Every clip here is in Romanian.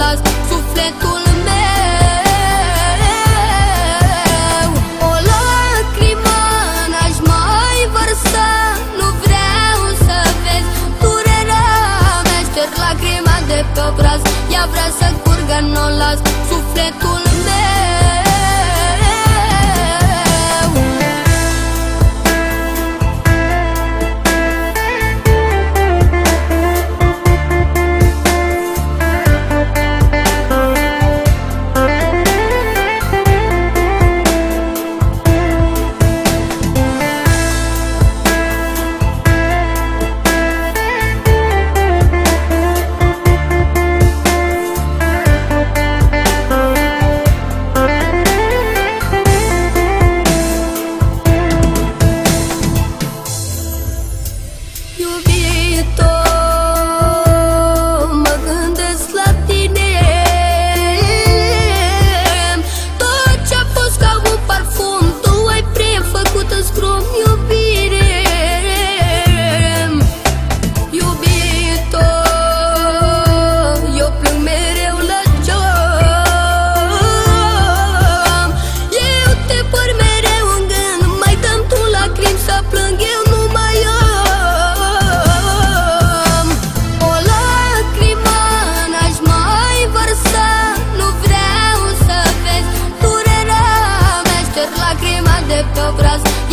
las sufletul meu. O lacrimă n-aș mai vărsa, nu vreau să vezi durerea mea. Șterg lacrima de pe obraz, ea vrea să curgă, n-o las sufletul meu.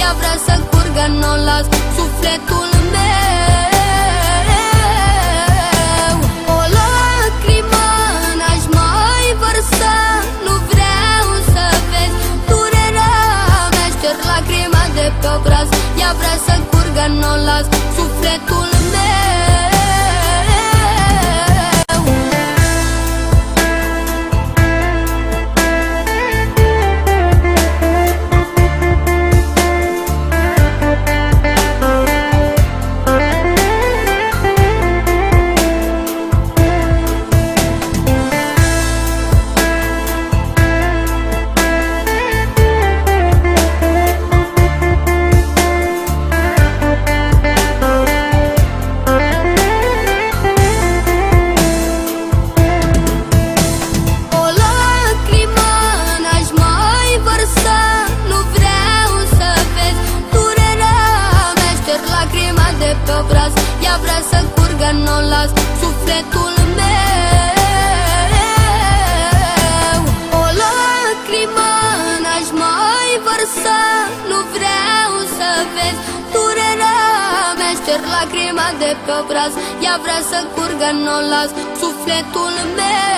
Ea vrea să curgă, n-o las sufletul meu. O lacrimă n-aș mai vărsa, nu vreau să vezi durerea mea. Șterg lacrima de pe obraz, ea vrea să curgă, n-o las sufletul meu. Ea vrea să curgă, n-o las sufletul meu. O lacrimă n-aș mai vărsa, nu vreau să vezi durerea mea. Șterg lacrima de pe obraz, ea vrea să curgă, n-o las sufletul meu.